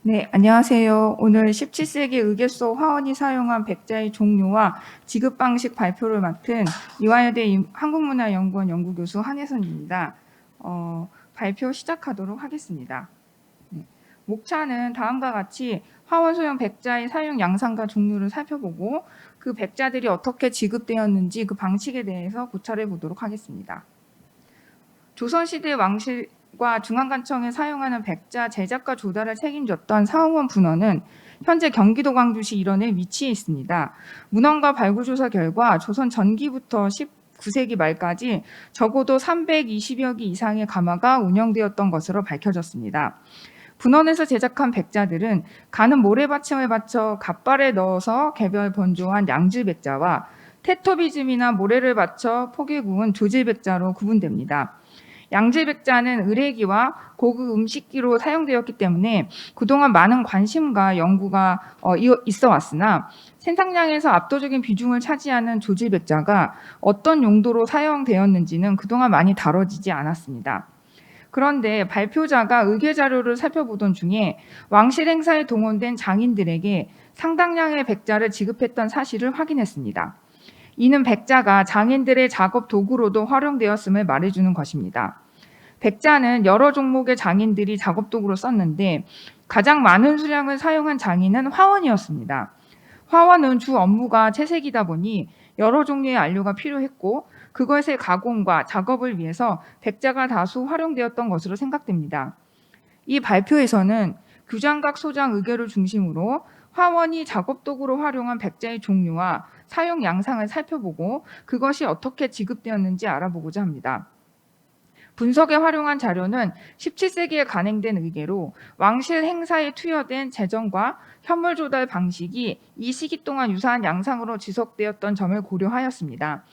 네, 안녕하세요. 오늘 17세기 의계소 화원이 사용한 백자의 종류와 지급 방식 발표를 맡은 이화여대 한국문화연구원 연구교수 한혜선입니다. 발표 시작하도록 하겠습니다. 네, 목차는 다음과 같이 화원 소형 백자의 사용 양상과 종류를 살펴보고 그 백자들이 어떻게 지급되었는지 그 방식에 대해서 고찰해 보도록 하겠습니다. 조선시대 왕실과 중앙관청에 사용하는 백자 제작과 조달을 책임졌던 사홍원 분원은 현재 경기도 광주시 일원에 위치해 있습니다. 문헌과 발굴조사 결과 조선 전기부터 19세기 말까지 적어도 320여 기 이상의 가마가 운영되었던 것으로 밝혀졌습니다. 분원에서 제작한 백자들은 가는 모래받침을 받쳐 갓발에 넣어서 개별 번조한 양질백자와 테토비즘이나 모래를 받쳐 포개 구운 조질백자로 구분됩니다. 양질백자는 의뢰기와 고급 음식기로 사용되었기 때문에 그동안 많은 관심과 연구가 있어 왔으나 생산량에서 압도적인 비중을 차지하는 조질백자가 어떤 용도로 사용되었는지는 그동안 많이 다뤄지지 않았습니다. 그런데 발표자가 의뢰 자료를 살펴보던 중에 왕실 행사에 동원된 장인들에게 상당량의 백자를 지급했던 사실을 확인했습니다. 이는 백자가 장인들의 작업 도구로도 활용되었음을 말해주는 것입니다. 백자는 여러 종목의 장인들이 작업 도구로 썼는데 가장 많은 수량을 사용한 장인은 화원이었습니다. 화원은 주 업무가 채색이다 보니 여러 종류의 안료가 필요했고 그것의 가공과 작업을 위해서 백자가 다수 활용되었던 것으로 생각됩니다. 이 발표에서는 규장각 소장 의결을 중심으로 화원이 작업 도구로 활용한 백자의 종류와 사용 양상을 살펴보고 그것이 어떻게 지급되었는지 알아보고자 합니다. 분석에 활용한 자료는 17세기에 간행된 의계로 왕실 행사에 투여된 재정과 현물 조달 방식이 이 시기 동안 유사한 양상으로 지속되었던 점을 고려하였습니다.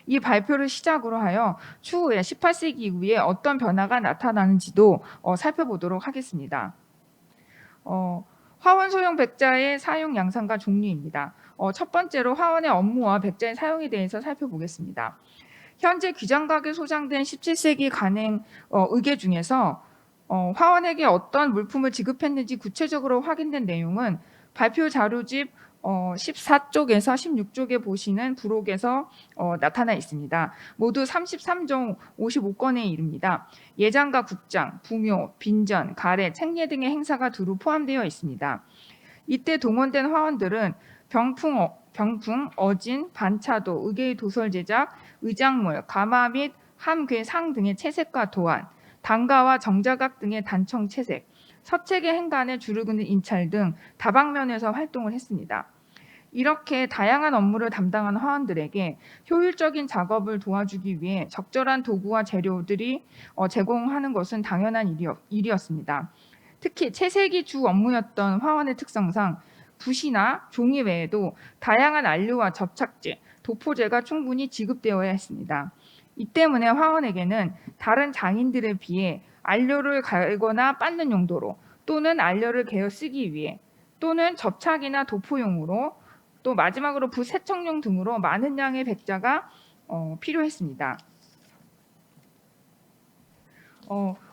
이 발표를 시작으로 하여 추후에 18세기 이후에 어떤 변화가 나타나는지도 살펴보도록 하겠습니다. 화원 소형 백자의 사용 양상과 종류입니다. 첫 번째로 화원의 업무와 백자의 사용에 대해서 살펴보겠습니다. 현재 귀장각에 소장된 17세기 간행 의계 중에서 화원에게 어떤 물품을 지급했는지 구체적으로 확인된 내용은 발표 자료집 14쪽에서 16쪽에 보시는 부록에서 나타나 있습니다. 모두 33종 55건에 이릅니다. 예장과 국장, 부묘, 빈전, 가래, 책례 등의 행사가 두루 포함되어 있습니다. 이때 동원된 화원들은 병풍, 어진, 반차도, 의계의 도설 제작, 의장물, 가마 및 함, 상 등의 채색과 도안, 단가와 정자각 등의 단청 채색, 서책의 행간에 줄을 긋는 인찰 등 다방면에서 활동을 했습니다. 이렇게 다양한 업무를 담당한 화원들에게 효율적인 작업을 도와주기 위해 적절한 도구와 재료들이 제공하는 것은 당연한 일이었습니다. 특히 채색이 주 업무였던 화원의 특성상 붓이나 종이 외에도 다양한 안료와 접착제, 도포제가 충분히 지급되어야 했습니다. 이 때문에 화원에게는 다른 장인들에 비해 안료를 갈거나 빻는 용도로 또는 안료를 개어 쓰기 위해 또는 접착이나 도포용으로 또 마지막으로 붓 세척용 등으로 많은 양의 백자가 필요했습니다.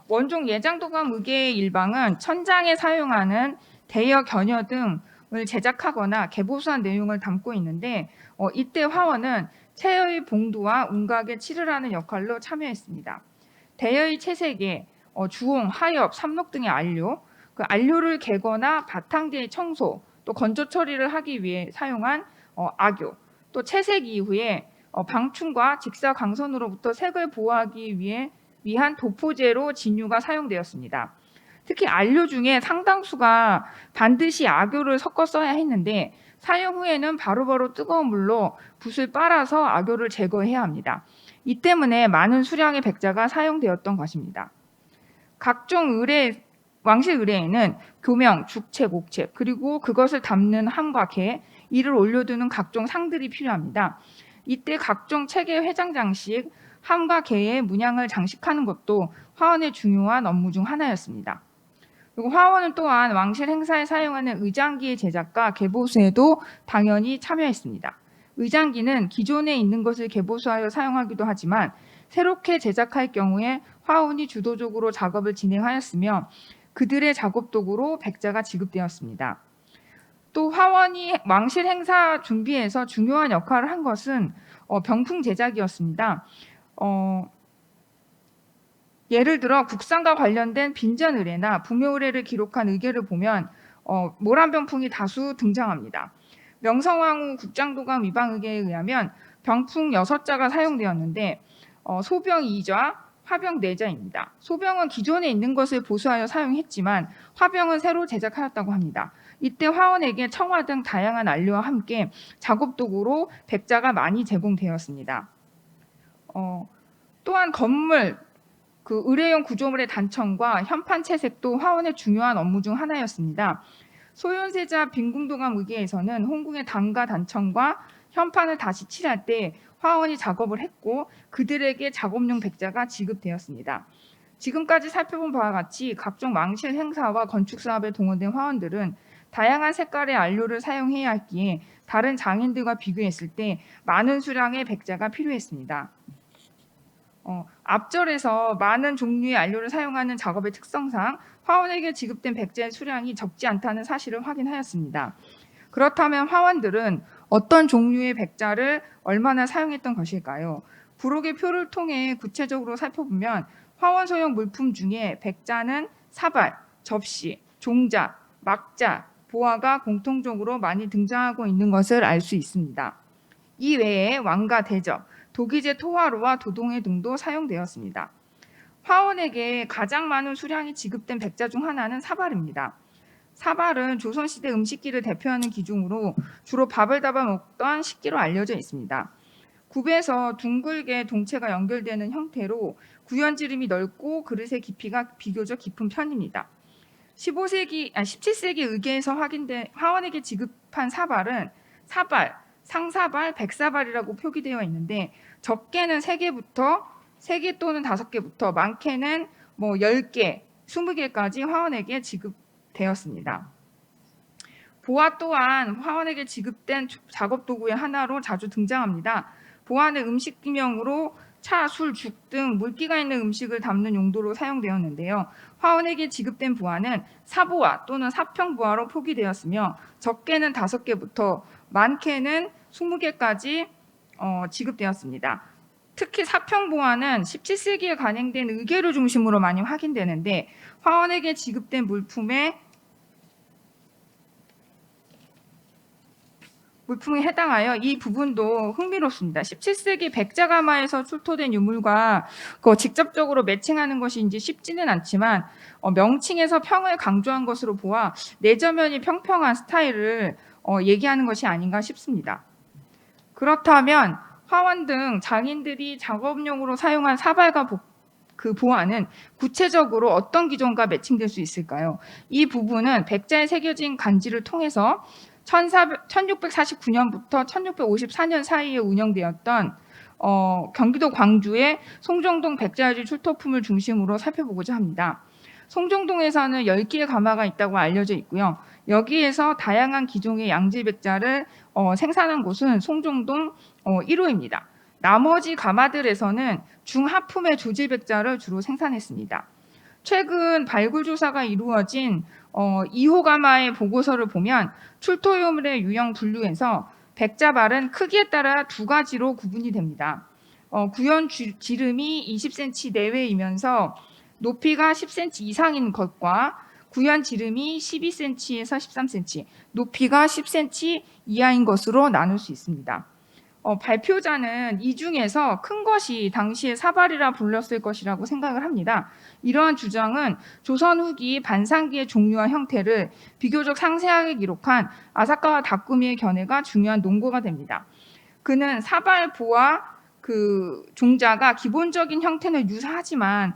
원종 예장도감 의계의 일방은 천장에 사용하는 대여 견여 등을 제작하거나 개보수한 내용을 담고 있는데 이때 화원은 채의 봉두와 운각에 칠을 하는 역할로 참여했습니다. 대여의 채색에 주홍, 하엽, 삼록 등의 안료, 그 안료를 개거나 바탕재의 청소, 또 건조 처리를 하기 위해 사용한 악교, 또 채색 이후에 방충과 직사광선으로부터 색을 보호하기 위한 도포제로 진유가 사용되었습니다. 특히 안료 중에 상당수가 반드시 악교를 섞어 써야 했는데 사용 후에는 바로바로 뜨거운 물로 붓을 빨아서 악교를 제거해야 합니다. 이 때문에 많은 수량의 백자가 사용되었던 것입니다. 각종 왕실 의뢰에는 교명, 죽책, 옥책, 그리고 그것을 담는 함과 개, 이를 올려두는 각종 상들이 필요합니다. 이때 각종 책의 회장 장식, 함과 개의 문양을 장식하는 것도 화원의 중요한 업무 중 하나였습니다. 그리고 화원은 또한 왕실 행사에 사용하는 의장기의 제작과 개보수에도 당연히 참여했습니다. 의장기는 기존에 있는 것을 개보수하여 사용하기도 하지만 새롭게 제작할 경우에 화원이 주도적으로 작업을 진행하였으며 그들의 작업 도구로 백자가 지급되었습니다. 또 화원이 왕실 행사 준비에서 중요한 역할을 한 것은 병풍 제작이었습니다. 예를 들어 국상과 관련된 빈전 의뢰나 부묘 의뢰를 기록한 의궤를 보면 모란 병풍이 다수 등장합니다. 명성황후 국장도감 위방의궤에 의하면 병풍 6자가 사용되었는데 소병 2자, 화병 4자입니다. 소병은 기존에 있는 것을 보수하여 사용했지만 화병은 새로 제작하였다고 합니다. 이때 화원에게 청화 등 다양한 안료와 함께 작업 도구로 백자가 많이 제공되었습니다. 또한 건물, 의뢰용 구조물의 단청과 현판 채색도 화원의 중요한 업무 중 하나였습니다. 소윤세자 빈궁도감 의궤에서는 홍궁의 단과 단청과 현판을 다시 칠할 때 화원이 작업을 했고 그들에게 작업용 백자가 지급되었습니다. 지금까지 살펴본 바와 같이 각종 왕실 행사와 건축 사업에 동원된 화원들은 다양한 색깔의 안료를 사용해야 했기에 다른 장인들과 비교했을 때 많은 수량의 백자가 필요했습니다. 앞절에서 많은 종류의 안료를 사용하는 작업의 특성상 화원에게 지급된 백자의 수량이 적지 않다는 사실을 확인하였습니다. 그렇다면 화원들은 어떤 종류의 백자를 얼마나 사용했던 것일까요? 부록의 표를 통해 구체적으로 살펴보면 화원 소형 물품 중에 백자는 사발, 접시, 종자, 막자, 보화가 공통적으로 많이 등장하고 있는 것을 알 수 있습니다. 이 외에 왕과 대접, 도기제 토화로와 도동해 등도 사용되었습니다. 화원에게 가장 많은 수량이 지급된 백자 중 하나는 사발입니다. 사발은 조선시대 음식기를 대표하는 기종으로 주로 밥을 담아 먹던 식기로 알려져 있습니다. 굽에서 둥글게 동체가 연결되는 형태로 구연지름이 넓고 그릇의 깊이가 비교적 깊은 편입니다. 17세기 의궤에서 확인된 화원에게 지급한 사발은 사발, 상사발, 백사발이라고 표기되어 있는데 적게는 3개 또는 5개부터 많게는 10개, 20개까지 화원에게 지급되었습니다. 보화 또한 화원에게 지급된 작업 도구의 하나로 자주 등장합니다. 보화는 음식 기명으로 차, 술, 죽 등 물기가 있는 음식을 담는 용도로 사용되었는데요. 화원에게 지급된 보화는 사보화 또는 사평보화로 표기되었으며 적게는 5개부터 많게는 20개까지 지급되었습니다. 특히 사평보화는 17세기에 간행된 의궤를 중심으로 많이 확인되는데 화원에게 지급된 물품에 해당하여 이 부분도 흥미롭습니다. 17세기 백자가마에서 출토된 유물과 직접적으로 매칭하는 것인지 쉽지는 않지만 명칭에서 평을 강조한 것으로 보아 내저면이 평평한 스타일을 얘기하는 것이 아닌가 싶습니다. 그렇다면 화원 등 장인들이 작업용으로 사용한 사발과 보화는 구체적으로 어떤 기종과 매칭될 수 있을까요? 이 부분은 백자에 새겨진 간지를 통해서 1649년부터 1654년 사이에 운영되었던 경기도 광주의 송정동 백자유지 출토품을 중심으로 살펴보고자 합니다. 송정동에서는 10개의 가마가 있다고 알려져 있고요. 여기에서 다양한 기종의 양지백자를 생산한 곳은 송정동 1호입니다. 나머지 가마들에서는 중하품의 조지백자를 주로 생산했습니다. 최근 발굴 조사가 이루어진 2호 가마의 보고서를 보면 출토 유물의 유형 분류에서 백자발은 크기에 따라 2가지로 구분이 됩니다. 구연 지름이 20cm 내외이면서 높이가 10cm 이상인 것과 구연 지름이 12cm에서 13cm, 높이가 10cm 이하인 것으로 나눌 수 있습니다. 발표자는 이 중에서 큰 것이 당시에 사발이라 불렸을 것이라고 생각을 합니다. 이러한 주장은 조선 후기 반상기의 종류와 형태를 비교적 상세하게 기록한 아사카와 다꾸미의 견해가 중요한 논거가 됩니다. 그는 사발, 보화, 종자가 기본적인 형태는 유사하지만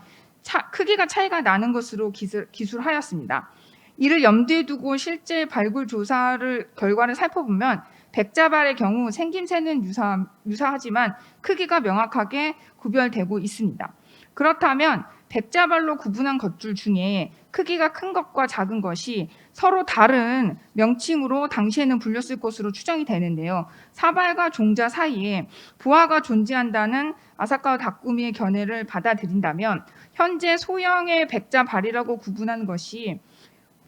크기가 차이가 나는 것으로 기술하였습니다. 이를 염두에 두고 실제 발굴 조사를 결과를 살펴보면 백자발의 경우 생김새는 유사하지만 크기가 명확하게 구별되고 있습니다. 그렇다면 백자발로 구분한 것들 중에 크기가 큰 것과 작은 것이 서로 다른 명칭으로 당시에는 불렸을 것으로 추정이 되는데요. 사발과 종자 사이에 부하가 존재한다는 아사카와 다꾸미의 견해를 받아들인다면 현재 소형의 백자발이라고 구분한 것이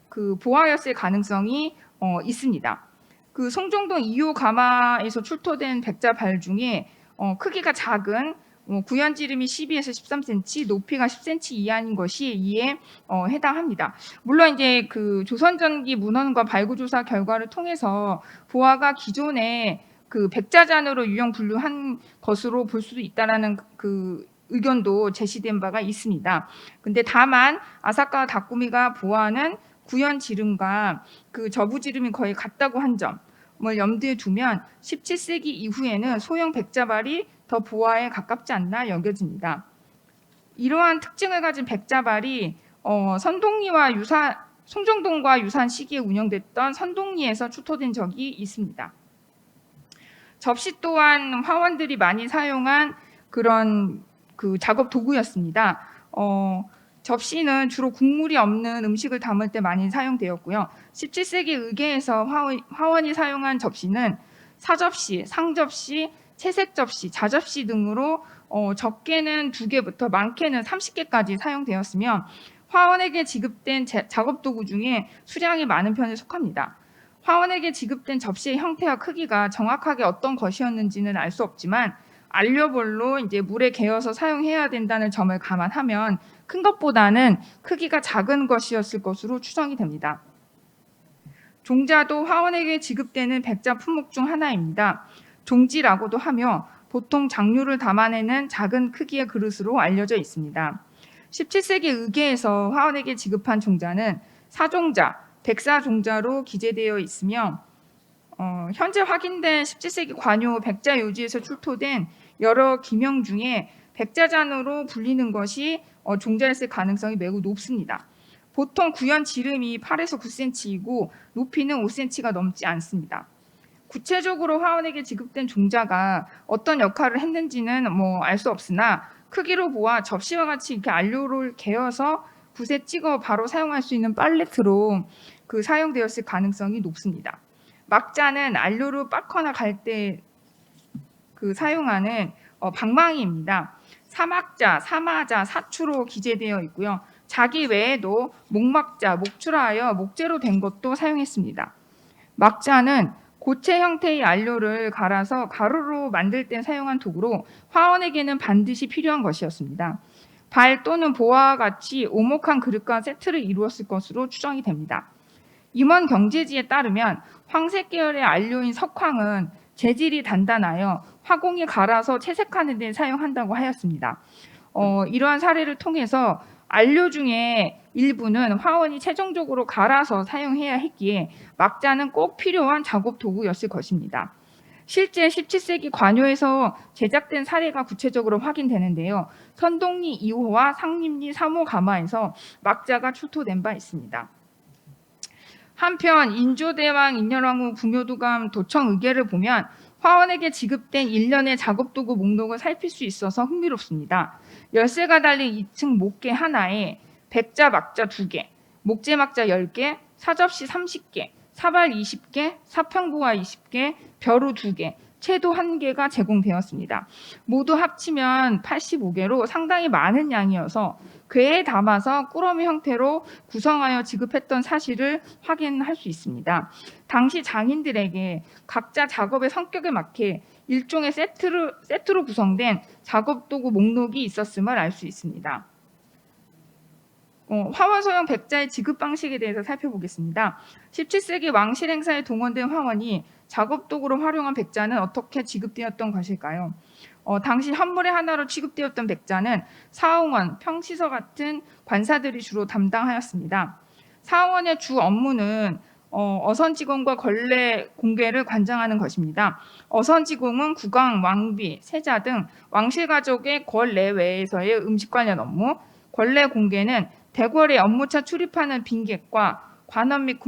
그 보아였을 가능성이 있습니다. 그 송정동 2호 가마에서 출토된 백자발 중에 크기가 작은 구현지름이 12에서 13cm, 높이가 10cm 이하인 것이 이에 해당합니다. 물론 이제 그 조선전기 문헌과 발굴조사 결과를 통해서 보아가 기존에 그 백자잔으로 유형 분류한 것으로 볼 수도 있다라는 그 의견도 제시된 바가 있습니다. 근데 다만 아사카 다꾸미가 보아는 구현 지름과 그 저부 지름이 거의 같다고 한 점을 염두에 두면 17세기 이후에는 소형 백자발이 더 보아에 가깝지 않나 여겨집니다. 이러한 특징을 가진 백자발이 선동리와 송정동과 유사한 시기에 운영됐던 선동리에서 출토된 적이 있습니다. 접시 또한 화원들이 많이 사용한 그런 그 작업 도구였습니다. 접시는 주로 국물이 없는 음식을 담을 때 많이 사용되었고요. 17세기 의계에서 화원이 사용한 접시는 사접시, 상접시, 채색접시, 자접시 등으로 적게는 2개부터 많게는 30개까지 사용되었으며 화원에게 지급된 작업도구 중에 수량이 많은 편에 속합니다. 화원에게 지급된 접시의 형태와 크기가 정확하게 어떤 것이었는지는 알 수 없지만 안료볼로 이제 물에 개어서 사용해야 된다는 점을 감안하면 큰 것보다는 크기가 작은 것이었을 것으로 추정이 됩니다. 종자도 화원에게 지급되는 백자 품목 중 하나입니다. 종지라고도 하며 보통 장류를 담아내는 작은 크기의 그릇으로 알려져 있습니다. 17세기 의계에서 화원에게 지급한 종자는 사종자, 백사종자로 기재되어 있으며 현재 확인된 17세기 관요 백자요지에서 출토된 여러 기명 중에 백자잔으로 불리는 것이 종자였을 가능성이 매우 높습니다. 보통 구현 지름이 8에서 9cm이고 높이는 5cm가 넘지 않습니다. 구체적으로 화원에게 지급된 종자가 어떤 역할을 했는지는 알 수 없으나 크기로 보아 접시와 같이 이렇게 안료를 개어서 붓에 찍어 바로 사용할 수 있는 팔레트로 그 사용되었을 가능성이 높습니다. 막자는 안료를 빻거나 갈 때 그 사용하는 방망이입니다. 사막자, 사마자, 사추로 기재되어 있고요. 자기 외에도 목막자, 목출하여 목재로 된 것도 사용했습니다. 막자는 고체 형태의 안료를 갈아서 가루로 만들 때 사용한 도구로 화원에게는 반드시 필요한 것이었습니다. 발 또는 보아와 같이 오목한 그릇과 세트를 이루었을 것으로 추정이 됩니다. 임원 경제지에 따르면 황색 계열의 안료인 석황은 재질이 단단하여 화공에 갈아서 채색하는 데 사용한다고 하였습니다. 이러한 사례를 통해서 안료 중에 일부는 화원이 최종적으로 갈아서 사용해야 했기에 막자는 꼭 필요한 작업 도구였을 것입니다. 실제 17세기 관요에서 제작된 사례가 구체적으로 확인되는데요. 선동리 2호와 상림리 3호 가마에서 막자가 출토된 바 있습니다. 한편 인조대왕 인현왕후 궁효도감 도청 의계를 보면 화원에게 지급된 1년의 작업도구 목록을 살필 수 있어서 흥미롭습니다. 열쇠가 달린 2층 목계 하나에 백자 막자 2개, 목재 막자 10개, 사접시 30개, 사발 20개, 사평보아 20개, 벼루 2개, 채도 1개가 제공되었습니다. 모두 합치면 85개로 상당히 많은 양이어서 궤에 담아서 꾸러미 형태로 구성하여 지급했던 사실을 확인할 수 있습니다. 당시 장인들에게 각자 작업의 성격에 맞게 일종의 세트로 구성된 작업도구 목록이 있었음을 알 수 있습니다. 화원소형 백자의 지급 방식에 대해서 살펴보겠습니다. 17세기 왕실 행사에 동원된 화원이 작업도구로 활용한 백자는 어떻게 지급되었던 것일까요? 당시 현물의 하나로 취급되었던 백자는 사홍원, 평시서 같은 관사들이 주로 담당하였습니다. 사홍원의 주 업무는 어선지공과 걸레 공개를 관장하는 것입니다. 어선지공은 국왕, 왕비, 세자 등 왕실 가족의 궐 내외에서의 음식 관련 업무, 걸레 공개는 대궐에 업무차 출입하는 빈객과 관원 및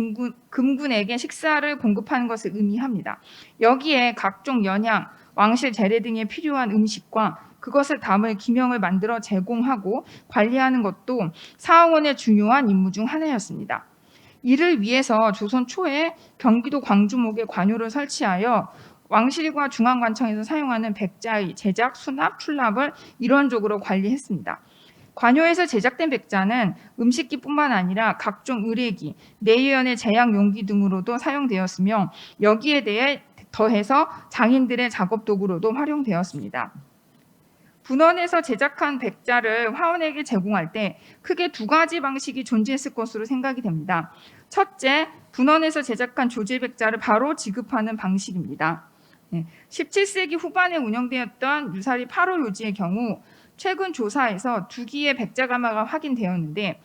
금군에게 식사를 공급하는 것을 의미합니다. 여기에 각종 연향, 왕실 제례 등에 필요한 음식과 그것을 담을 기명을 만들어 제공하고 관리하는 것도 사원의 중요한 임무 중 하나였습니다. 이를 위해서 조선 초에 경기도 광주목에 관요를 설치하여 왕실과 중앙관청에서 사용하는 백자의 제작, 수납, 출납을 일원적으로 관리했습니다. 관요에서 제작된 백자는 음식기뿐만 아니라 각종 의뢰기, 내유연의 제약 용기 등으로도 사용되었으며 여기에 대해 더해서 장인들의 작업 도구로도 활용되었습니다. 분원에서 제작한 백자를 화원에게 제공할 때 크게 두 가지 방식이 존재했을 것으로 생각이 됩니다. 첫째, 분원에서 제작한 조제 백자를 바로 지급하는 방식입니다. 17세기 후반에 운영되었던 유사리 8호 요지의 경우 최근 조사에서 2기의 백자 가마가 확인되었는데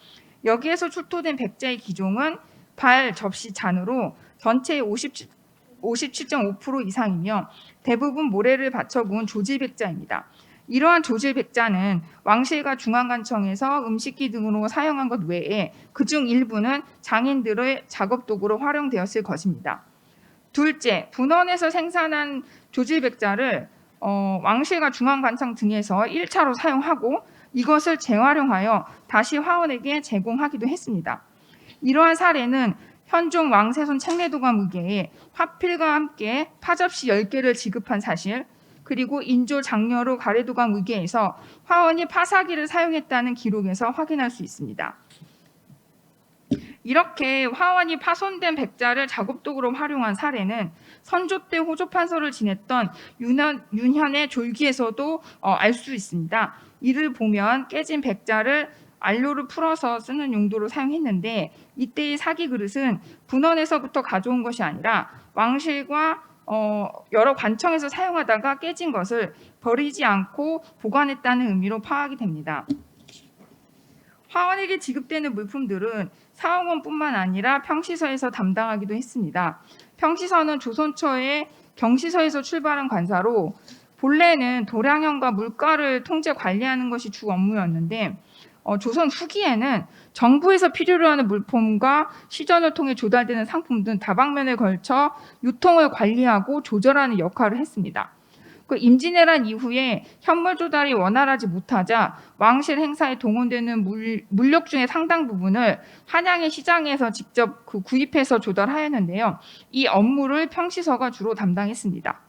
여기에서 출토된 백자의 기종은 발, 접시, 잔으로 전체의 57.5% 이상이며 대부분 모래를 받쳐 구운 조질 백자입니다. 이러한 조질 백자는 왕실과 중앙관청에서 음식기 등으로 사용한 것 외에 그중 일부는 장인들의 작업 도구로 활용되었을 것입니다. 둘째, 분원에서 생산한 조질 백자를 왕실과 중앙관청 등에서 1차로 사용하고 이것을 재활용하여 다시 화원에게 제공하기도 했습니다. 이러한 사례는 현종 왕세손 책례도감 의계에 화필과 함께 파접시 10개를 지급한 사실, 그리고 인조 장려로 가래도감 의계에서 화원이 파사기를 사용했다는 기록에서 확인할 수 있습니다. 이렇게 화원이 파손된 백자를 작업도구로 활용한 사례는 선조 때 호조판서를 지냈던 윤현의 졸기에서도 알 수 있습니다. 이를 보면 깨진 백자를 안료를 풀어서 쓰는 용도로 사용했는데 이때의 사기 그릇은 분원에서부터 가져온 것이 아니라 왕실과 여러 관청에서 사용하다가 깨진 것을 버리지 않고 보관했다는 의미로 파악이 됩니다. 화원에게 지급되는 물품들은 사원뿐만 아니라 평시서에서 담당하기도 했습니다. 평시서는 조선초의 경시서에서 출발한 관사로 본래는 도량형과 물가를 통제 관리하는 것이 주 업무였는데 조선 후기에는 정부에서 필요로 하는 물품과 시전을 통해 조달되는 상품 등 다방면에 걸쳐 유통을 관리하고 조절하는 역할을 했습니다. 그 임진왜란 이후에 현물 조달이 원활하지 못하자 왕실 행사에 동원되는 물력 중에 상당 부분을 한양의 시장에서 직접 구입해서 조달하였는데요. 이 업무를 평시서가 주로 담당했습니다.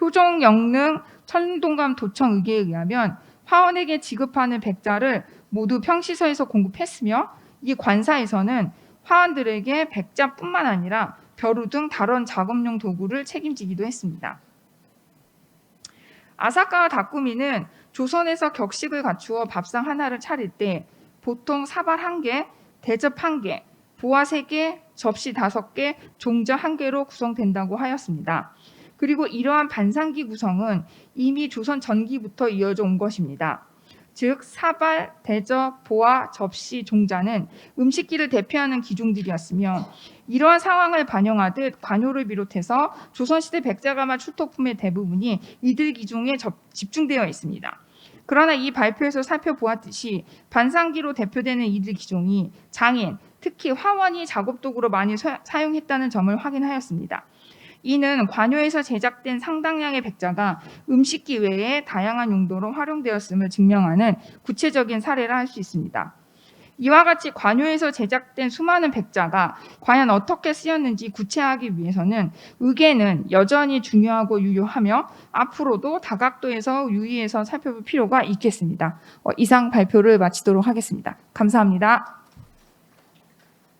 효종 영릉 천동감 도청 의계에 의하면 화원에게 지급하는 백자를 모두 평시서에서 공급했으며 이 관사에서는 화원들에게 백자뿐만 아니라 벼루 등 다른 작업용 도구를 책임지기도 했습니다. 아사카와 다꾸미는 조선에서 격식을 갖추어 밥상 하나를 차릴 때 보통 사발 1개, 대접 1개, 보화 3개, 접시 5개, 종자 1개로 구성된다고 하였습니다. 그리고 이러한 반상기 구성은 이미 조선 전기부터 이어져 온 것입니다. 즉 사발, 대접, 보화, 접시, 종자는 음식기를 대표하는 기종들이었으며 이러한 상황을 반영하듯 관요를 비롯해서 조선시대 백자가마 출토품의 대부분이 이들 기종에 집중되어 있습니다. 그러나 이 발표에서 살펴보았듯이 반상기로 대표되는 이들 기종이 장인, 특히 화원이 작업도구로 많이 사용했다는 점을 확인하였습니다. 이는 관요에서 제작된 상당량의 백자가 음식기 외에 다양한 용도로 활용되었음을 증명하는 구체적인 사례를 할 수 있습니다. 이와 같이 관요에서 제작된 수많은 백자가 과연 어떻게 쓰였는지 구체화하기 위해서는 의계는 여전히 중요하고 유효하며 앞으로도 다각도에서 유의해서 살펴볼 필요가 있겠습니다. 이상 발표를 마치도록 하겠습니다. 감사합니다.